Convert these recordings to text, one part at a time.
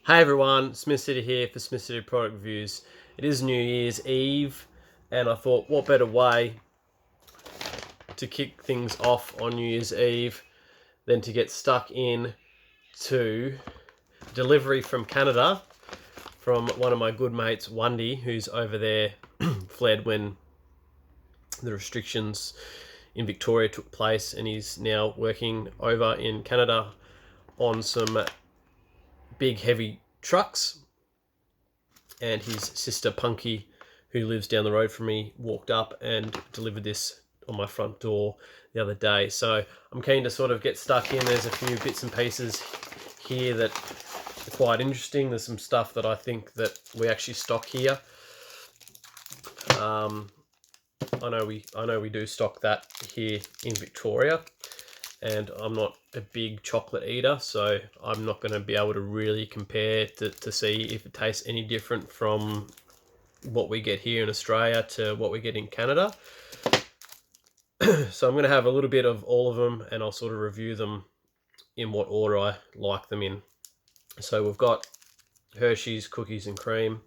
Hey everyone, Smith City here for Smith City Product Reviews. It is New Year's Eve, and I thought what better way to kick things off on New Year's Eve than to get stuck in to delivery from Canada from one of my good mates, Wundy, who's over there, fled when the restrictions in Victoria took place, and he's now working over in Canada on some big heavy trucks. And his sister Punky, who lives down the road from me, walked up and delivered this on my front door the other day. So I'm keen to sort of get stuck in. There's a few bits and pieces here that are quite interesting. There's some stuff that I think that we actually stock here. I know we do stock that here in Victoria, and I'm not a big chocolate eater, so I'm not going to be able to really compare to see if it tastes any different from what we get here in Australia to what we get in Canada. So I'm going to have a little bit of all of them, and I'll sort of review them in what order I like them in. So we've got Hersheys Cookies and Cream.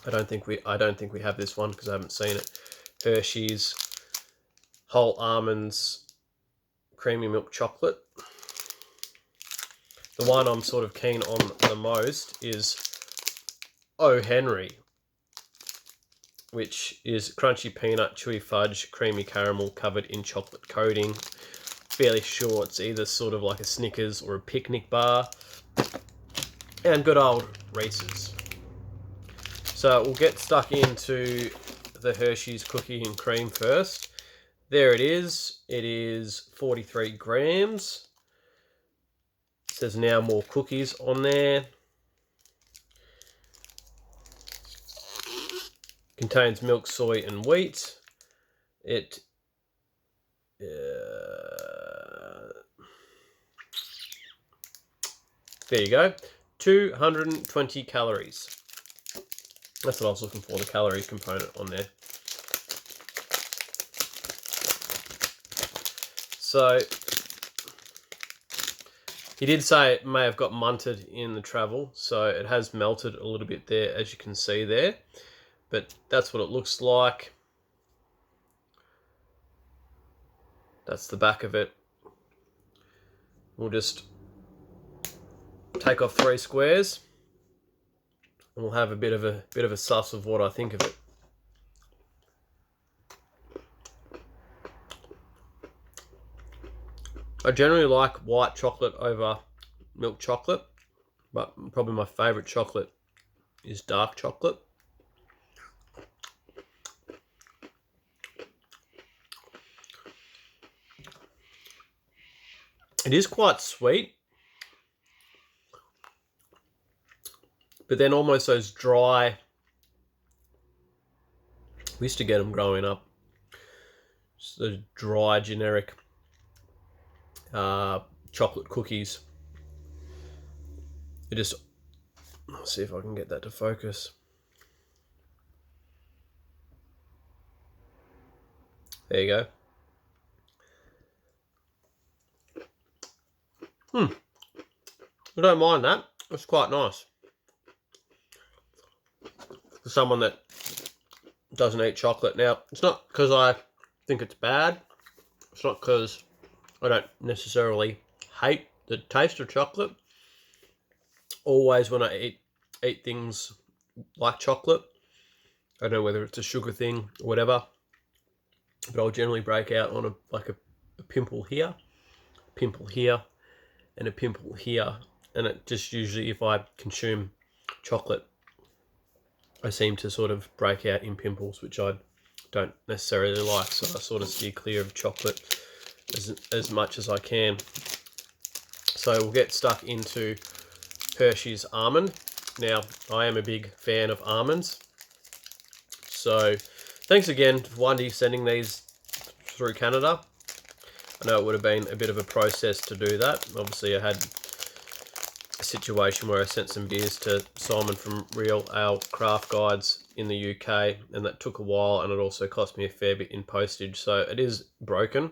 I don't think we have this one because I haven't seen it. Hersheys Whole Almonds Creamy Milk Chocolate. The one I'm sort of keen on the most is ohhenry, which is crunchy peanut, chewy fudge, creamy caramel covered in chocolate coating. Fairly sure it's either sort of like a Snickers or a picnic bar. And good old Reeses. So we'll get stuck into the Hersheys Cookie and Cream first. There it is. It is 43 grams. It says now more cookies on there. Contains milk, soy, and wheat. It there you go. 220 calories. That's what I was looking for, the calorie component on there. So he did say it may have got munted in the travel, so it has melted a little bit there, as you can see there. But that's what it looks like. That's the back of it. We'll just take off 3 squares, and we'll have a bit of a suss of what I think of it. I generally like white chocolate over milk chocolate, but probably my favourite chocolate is dark chocolate. It is quite sweet, but then almost those dry, we used to get them growing up, just the dry generic chocolate cookies. It just, let's see if I can get that to focus. There you go. I don't mind that. It's quite nice. For someone that doesn't eat chocolate. Now, it's not because I think it's bad. It's not because I don't necessarily hate the taste of chocolate. Always when I eat things like chocolate, I don't know whether it's a sugar thing or whatever, but I'll generally break out on a pimple here, and a pimple here. And it just usually, if I consume chocolate, I seem to sort of break out in pimples, which I don't necessarily like. So I sort of steer clear of chocolate as much as I can. So we'll get stuck into Hersheys Almond. Now, I am a big fan of almonds. So thanks again to Wundy sending these through Canada. I know it would have been a bit of a process to do that. Obviously, I had a situation where I sent some beers to Simon from Real Ale Craft Guides in the UK, and that took a while, and it also cost me a fair bit in postage. So it is broken,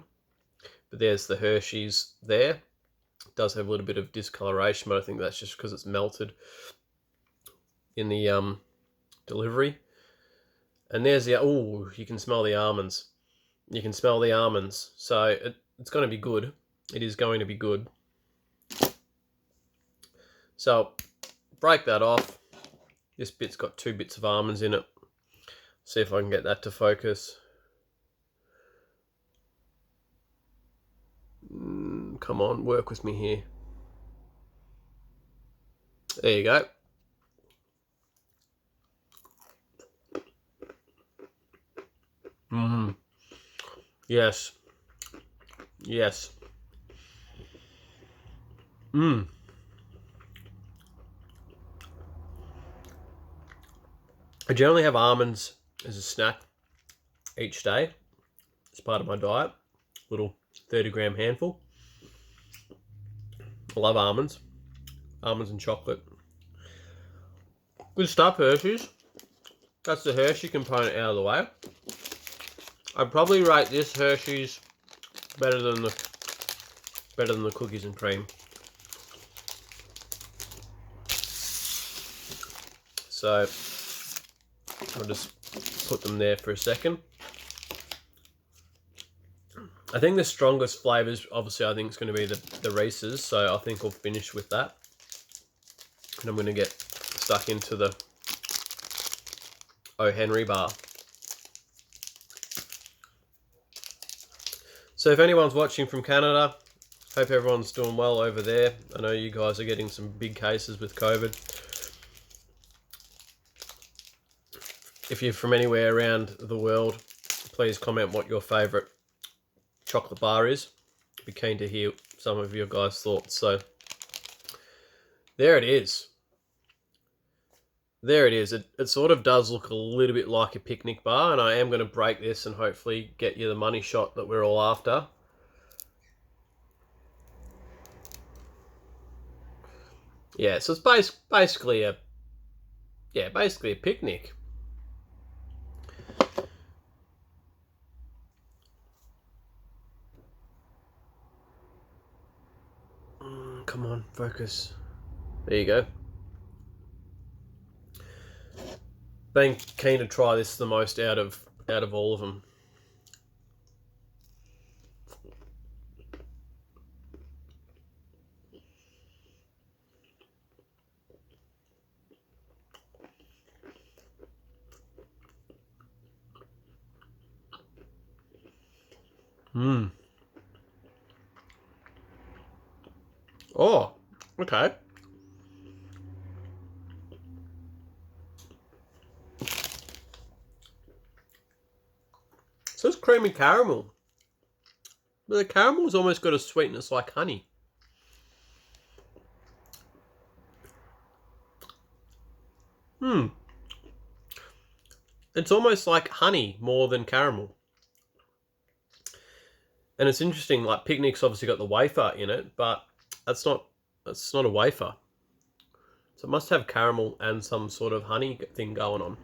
but there's the Hersheys there. does have a little bit of discoloration, but I think that's just because it's melted in the delivery. And there's the, oh, you can smell the almonds. You can smell the almonds. So it's going to be good. It is going to be good. So break that off. This bit's got 2 bits of almonds in it. See if I can get that to focus. Come on, work with me here. There you go. Yes. Yes. I generally have almonds as a snack each day as part of my diet. Little 30-gram handful. I love almonds. Almonds and chocolate. Good stuff, Hershey's. That's the Hershey component out of the way. I'd probably rate this Hershey's better than the cookies and cream. So I'll just put them there for a second. I think the strongest flavours, obviously, I think it's going to be the Reeses, so I think I'll finish with that. And I'm going to get stuck into the ohhenry bar. So if anyone's watching from Canada, hope everyone's doing well over there. I know you guys are getting some big cases with COVID. If you're from anywhere around the world, please comment what your favourite chocolate bar is. Be keen to hear some of your guys' thoughts. So there it is. There it is. It sort of does look a little bit like a picnic bar, and I am going to break this and hopefully get you the money shot that we're all after. Yeah, so it's basically a picnic. Come on, focus. There you go. Been keen to try this the most out of all of them. Oh, okay. So it's creamy caramel. But the caramel's almost got a sweetness like honey. It's almost like honey more than caramel. And it's interesting, like Picnic's obviously got the wafer in it, but that's not a wafer. So it must have caramel and some sort of honey thing going on.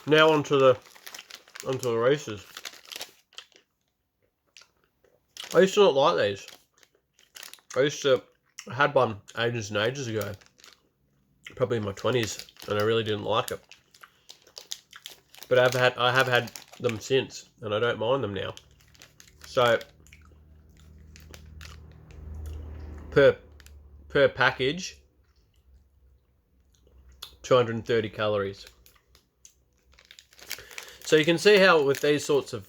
Now onto the Reeses. I used to not like these. I had one ages and ages ago, probably in my 20s, and I really didn't like it. But I have had them since, and I don't mind them now. So per package, 230 calories. So you can see how with these sorts of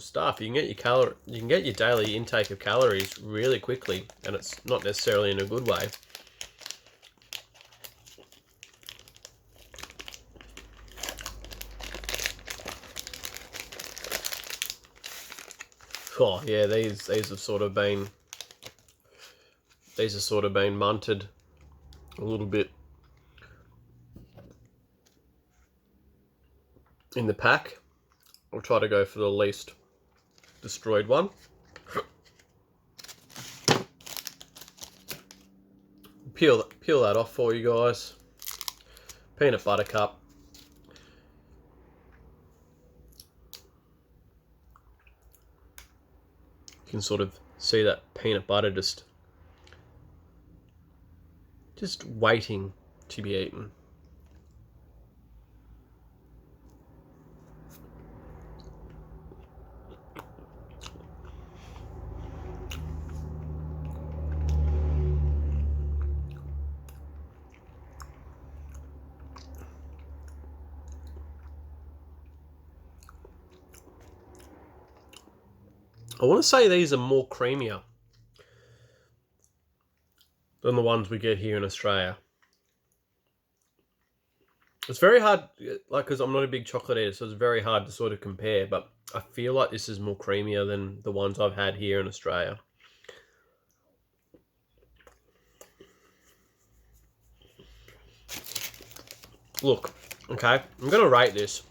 stuff, you can get your daily intake of calories really quickly, and it's not necessarily in a good way. Oh yeah, these have sort of been munted a little bit in the pack. I'll try to go for the least destroyed one. Peel that off for you guys. Peanut butter cup. You can sort of see that peanut butter just waiting to be eaten. I want to say these are more creamier than the ones we get here in Australia. It's very hard, like, because I'm not a big chocolate eater, so it's very hard to sort of compare, but I feel like this is more creamier than the ones I've had here in Australia. Look, okay, I'm going to rate this.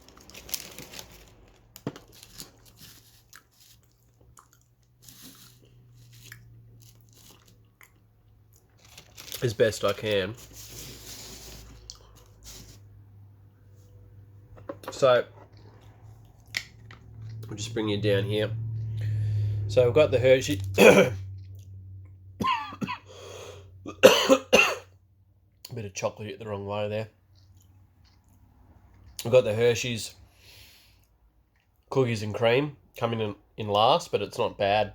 As best I can. So, I'll just bring you down here. So, I've got the Hershey. A bit of chocolate hit the wrong way there. I've got the Hersheys Cookies and Cream coming in last, but it's not bad.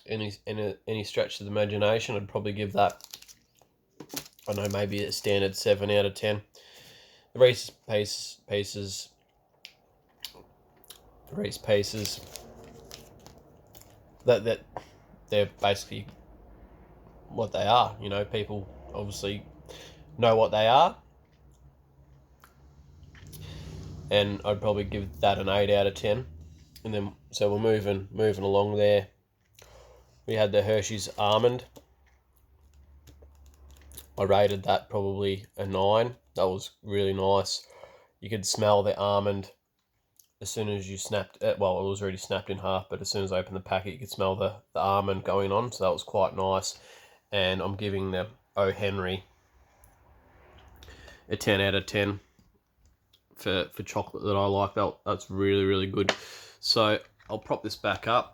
Any stretch of the imagination, I'd probably give that, I don't know, maybe a standard 7 out of 10. The Reeses Pieces, that they're basically what they are. You know, people obviously know what they are, and I'd probably give that an 8 out of 10. And then, so we're moving along there. We had the Hersheys Almond. I rated that probably a 9. That was really nice. You could smell the almond as soon as you snapped it. Well, it was already snapped in half, but as soon as I opened the packet, you could smell the almond going on. So that was quite nice. And I'm giving the ohhenry a 10 out of 10 for chocolate that I like. That's really, really good. So I'll prop this back up.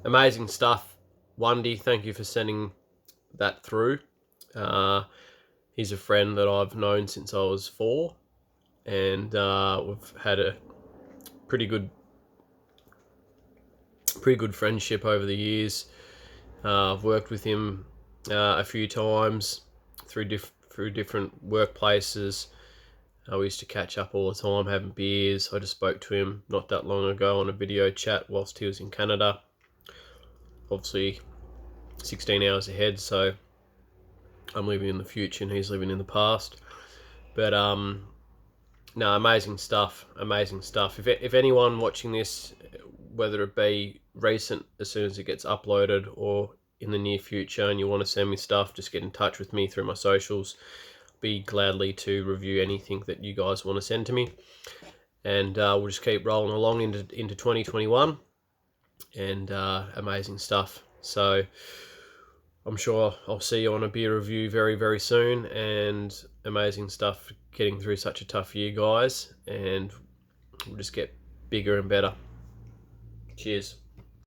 Amazing stuff. Wundy, thank you for sending that through. He's a friend that I've known since I was 4, and we've had a pretty good friendship over the years. I've worked with him a few times through different workplaces. We used to catch up all the time, having beers. I just spoke to him not that long ago on a video chat whilst he was in Canada. Obviously 16 hours ahead, so I'm living in the future and he's living in the past. But no, amazing stuff. If anyone watching this, whether it be recent as soon as it gets uploaded or in the near future, and you want to send me stuff, just get in touch with me through my socials. Be gladly to review anything that you guys want to send to me, and we'll just keep rolling along into 2021, and amazing stuff. So I'm sure I'll see you on a beer review very, very soon, and amazing stuff getting through such a tough year, guys, and we'll just get bigger and better. Cheers.